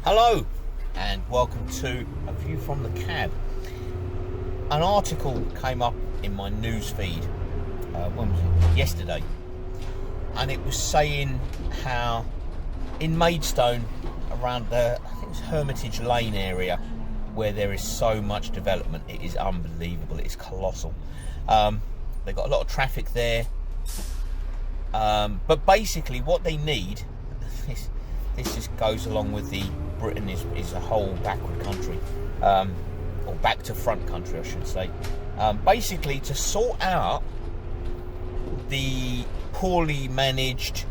Hello and welcome to A View from the Cab. An article came up in my news feed, when was it? Yesterday, and it was saying how in Maidstone, around I think it's Hermitage Lane area, where there is so much development, it is unbelievable, it is colossal. They've got a lot of traffic there, but basically what they need, this just goes along with the Britain is a whole backward country, or back to front country I should say, basically to sort out the poorly managed,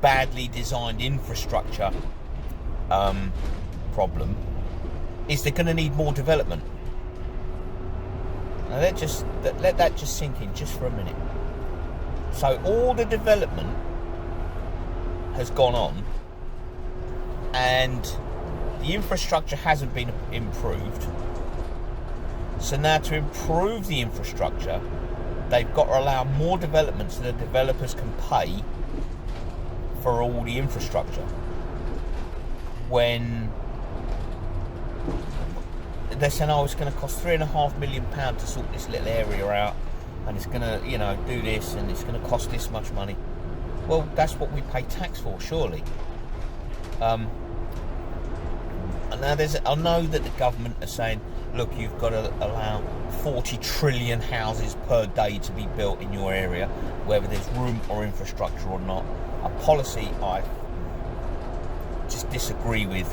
badly designed infrastructure problem, is they're going to need more development. Now let that just sink in just for a minute. So all the development has gone on and the infrastructure hasn't been improved. So now to improve the infrastructure, they've got to allow more development so the developers can pay for all the infrastructure. When they're saying, oh, it's going to cost £3.5 million to sort this little area out, and it's going to, do this, and it's going to cost this much money. Well, that's what we pay tax for, surely. And now I know that the government are saying, look, you've got to allow 40 trillion houses per day to be built in your area, whether there's room or infrastructure or not. A policy I just disagree with.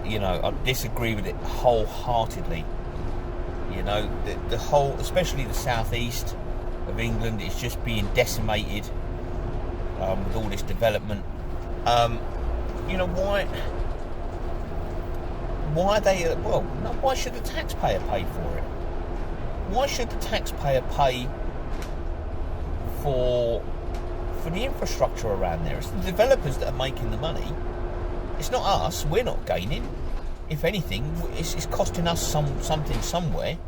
I disagree with it wholeheartedly. The whole, especially the southeast of England, is just being decimated with all this development. Why are they? Why should the taxpayer pay for it? Why should the taxpayer pay for the infrastructure around there? It's the developers that are making the money. It's not us. We're not gaining. If anything, it's costing us something somewhere.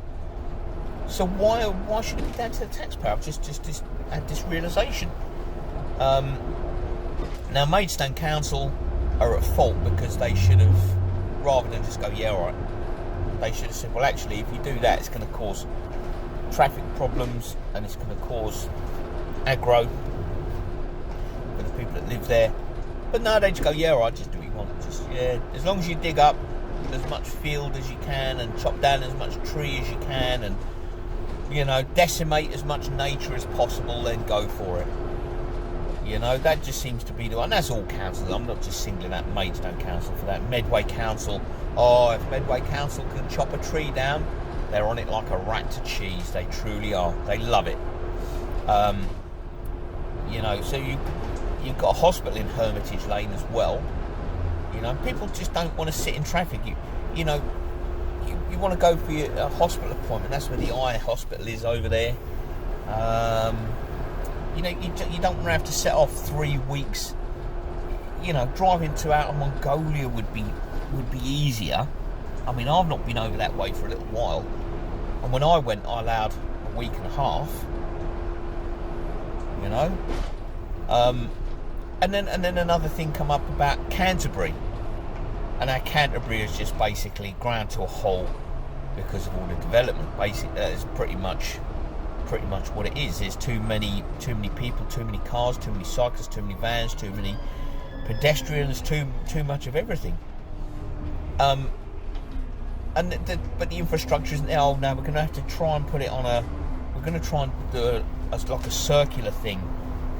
So why should it be down to the taxpayer? I've just had this realisation. Now Maidstone Council are at fault because they should have, rather than just go, yeah, all right, they should have said, well, actually, if you do that, it's going to cause traffic problems and it's going to cause aggro for the people that live there. But no, they just go, yeah, all right, just do what you want. As long as you dig up as much field as you can and chop down as much tree as you can and, decimate as much nature as possible, then go for it. That just seems to be the one. That's all councils. I'm not just singling out Maidstone Council for that. Medway Council. Oh, if Medway Council can chop a tree down, they're on it like a rat to cheese. They truly are. They love it. So you've got a hospital in Hermitage Lane as well. People just don't want to sit in traffic. You want to go for your hospital appointment. That's where the eye hospital is over there. You don't want to have to set off 3 weeks. Driving out of Mongolia would be easier. I mean, I've not been over that way for a little while, and when I went, I allowed a week and a half. And then another thing come up about Canterbury, and our Canterbury is just basically ground to a halt because of all the development. Basically, that is pretty much what it is. There's too many people, too many cars, too many cyclists, too many vans, too many pedestrians, too much of everything. But the infrastructure isn't there. Oh, now we're going to have to try and put it on we're going to try and do it as like a circular thing.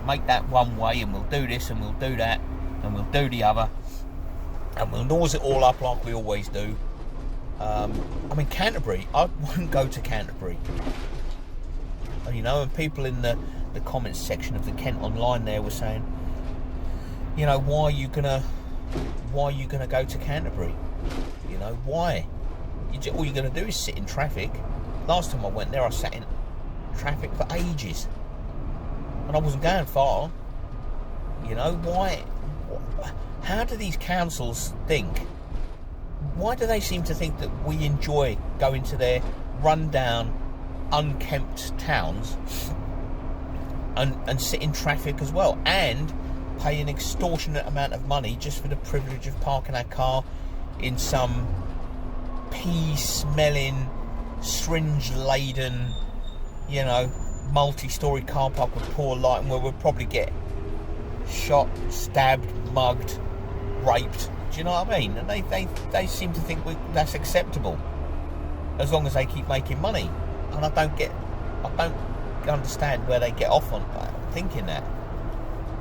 Make that one way, and we'll do this, and we'll do that, and we'll do the other, and we'll nose it all up like we always do. Canterbury, I wouldn't go to Canterbury. And people in the comments section of the Kent Online there were saying, why are you gonna go to Canterbury? Why? All you're gonna do is sit in traffic. Last time I went there, I sat in traffic for ages, and I wasn't going far. Why? How do these councils think? Why do they seem to think that we enjoy going to their run-down, unkempt towns and sit in traffic as well, and pay an extortionate amount of money just for the privilege of parking our car in some pea-smelling, syringe-laden, you know, multi-storey car park with poor lighting, where we'll probably get shot, stabbed, mugged, raped. Do you know what I mean? And they seem to think that's acceptable as long as they keep making money. And I don't understand where they get off on thinking that.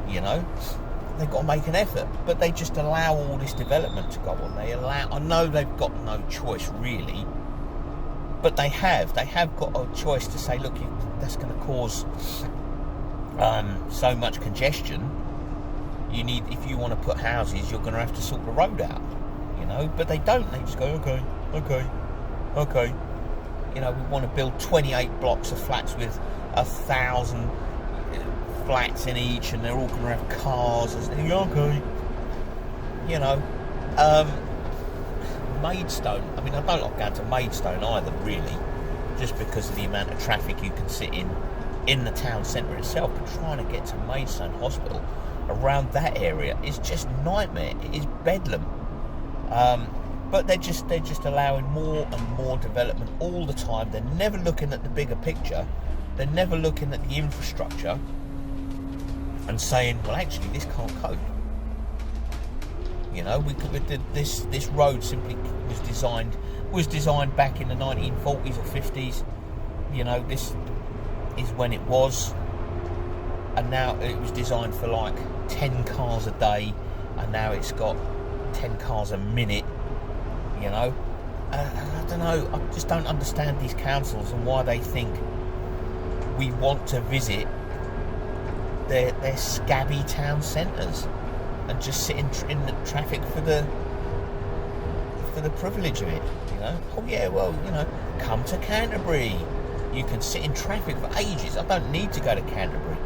You know, they've got to make an effort, but they just allow all this development to go on. I know they've got no choice really, but they have got a choice to say, look, that's going to cause so much congestion. If you want to put houses, you're going to have to sort the road out, you know. But they don't. They just go, okay. You know, we want to build 28 blocks of flats with 1,000 flats in each, and they're all going to have cars. Okay. You know, Maidstone. I mean, I don't like going to Maidstone either, really, just because of the amount of traffic you can sit in the town centre itself. But trying to get to Maidstone Hospital around that area is just nightmare. It is bedlam. But they're just allowing more and more development all the time. They're never looking at the bigger picture. They're never looking at the infrastructure and saying, well, actually, this can't cope. You know, this road simply was designed back in the 1940s or 50s. You know, this is when it was, and now it was designed for like 10 cars a day, and now it's got 10 cars a minute. You know, I don't know. I just don't understand these councils and why they think we want to visit their scabby town centres and just sit in the traffic for the privilege of it. You know, oh yeah, well, you know, come to Canterbury. You can sit in traffic for ages. I don't need to go to Canterbury.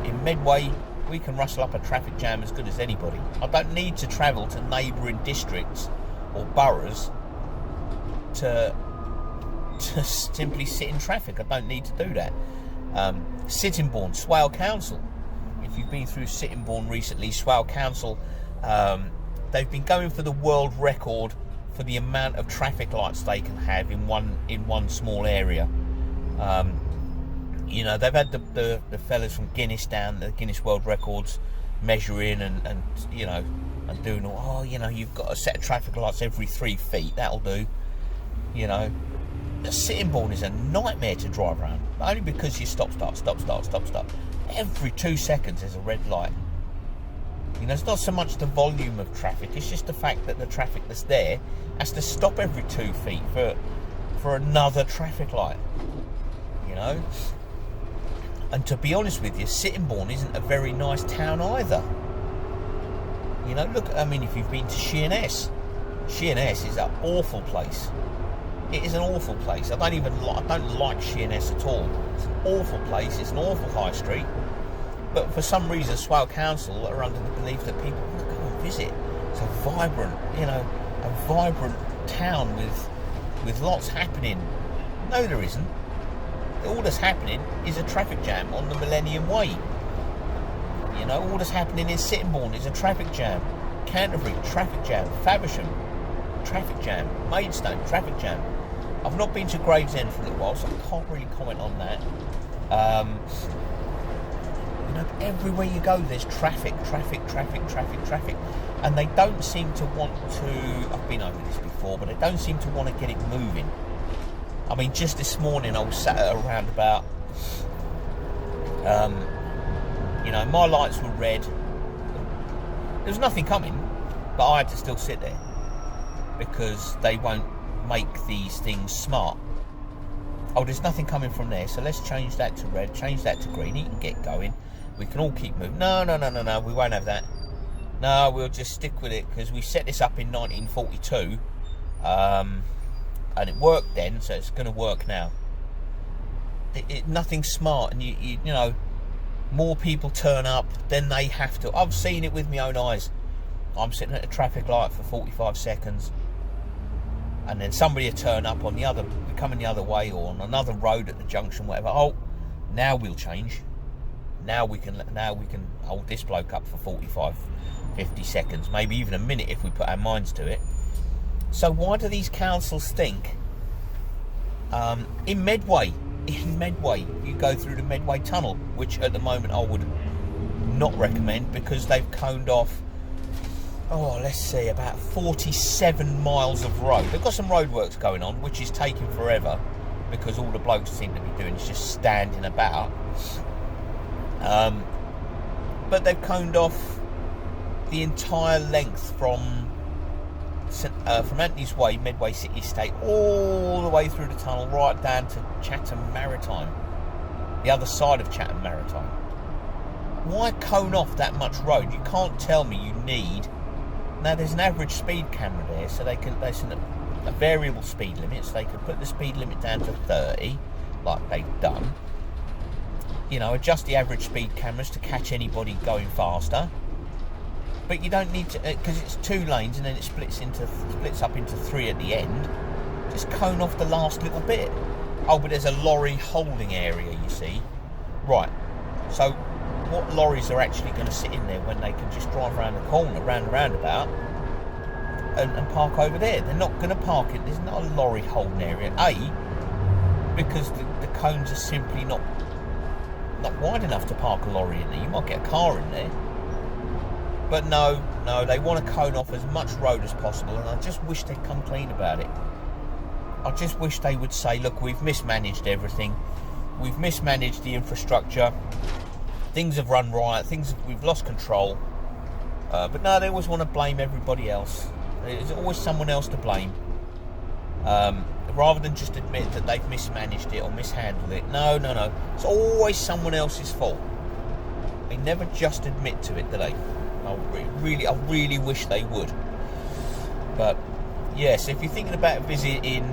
In Medway, we can rustle up a traffic jam as good as anybody. I don't need to travel to neighbouring districts or boroughs to simply sit in traffic. I don't need to do that. Sittingbourne, Swale Council. If you've been through Sittingbourne recently, Swale Council, they've been going for the world record for the amount of traffic lights they can have in one small area. You know, they've had the fellas from Guinness down, the Guinness World Records, measuring and you know, and doing all, oh, you know, you've got a set of traffic lights every 3 feet, that'll do. You know, the Sittingbourne is a nightmare to drive around, only because you stop. Every 2 seconds there's a red light. You know, it's not so much the volume of traffic, it's just the fact that the traffic that's there has to stop every 2 feet for another traffic light. You know, and to be honest with you, Sittingbourne isn't a very nice town either. You know, look, I mean, if you've been to Sheerness is an awful place. It is an awful place. I don't like Sheerness at all. It's an awful place. It's an awful high street. But for some reason, Swale Council are under the belief that people want to go and visit. It's a vibrant town with lots happening. No, there isn't. All that's happening is a traffic jam on the Millennium Way. You know, all that's happening in Sittingbourne is a traffic jam. Canterbury, traffic jam. Faversham, traffic jam. Maidstone, traffic jam. I've not been to Gravesend for a little while, so I can't really comment on that. You know, everywhere you go, there's traffic. And they don't seem to want to, I've been over this before, but they don't seem to want to get it moving. I mean, just this morning I was sat at a roundabout. You know, my lights were red. There was nothing coming, but I had to still sit there because they won't make these things smart. Oh, there's nothing coming from there, so let's change that to red, change that to green. You can get going. We can all keep moving. No, we won't have that. No, we'll just stick with it because we set this up in 1942. And it worked then, so it's going to work now. Nothing smart, and you know, more people turn up, then they have to. I've seen it with my own eyes. I'm sitting at a traffic light for 45 seconds, and then somebody will turn up on coming the other way, or on another road at the junction, whatever. Oh, now we'll change. Now we can hold this bloke up for 45, 50 seconds, maybe even a minute if we put our minds to it. So why do these councils think in Medway, you go through the Medway tunnel, which at the moment I would not recommend, because they've coned off, let's see, about 47 miles of road. They've got some roadworks going on, which is taking forever, because all the blokes seem to be doing is just standing about. But they've coned off the entire length from Anthony's Way, Medway City Estate, all the way through the tunnel, right down to Chatham Maritime, the other side of Chatham Maritime. Why cone off that much road? You can't tell me you need... Now, there's an average speed camera there, so there's a variable speed limit, so they could put the speed limit down to 30, like they've done. You know, adjust the average speed cameras to catch anybody going faster. But you don't need to, because it's 2 lanes and then it splits up into 3 at the end. Just cone off the last little bit. Oh, but there's a lorry holding area, you see. Right. So, what lorries are actually going to sit in there when they can just drive around the corner, around the roundabout, and park over there? They're not going to park it. There's not a lorry holding area. Because the cones are simply not wide enough to park a lorry in there. You might get a car in there. But no, they want to cone off as much road as possible, and I just wish they'd come clean about it. I just wish they would say, look, we've mismanaged everything. We've mismanaged the infrastructure. Things have run riot. We've lost control. But no, they always want to blame everybody else. There's always someone else to blame. Rather than just admit that they've mismanaged it or mishandled it. No. It's always someone else's fault. They never just admit to it, do they? I really wish they would. But yes, if you're thinking about visiting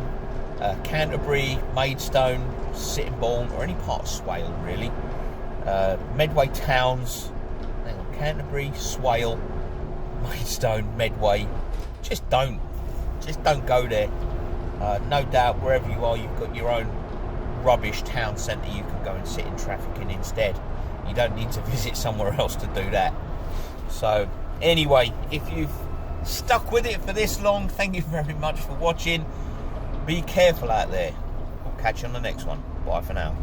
Canterbury, Maidstone, Sittingbourne, or any part of Swale, really, Medway towns, Canterbury, Swale, Maidstone, Medway, just don't go there. No doubt wherever you are, you've got your own rubbish town centre you can go and sit in traffic in instead. You don't need to visit somewhere else to do that. So anyway, if you've stuck with it for this long, thank you very much for watching. Be careful out there. We'll catch you on the next one. Bye for now.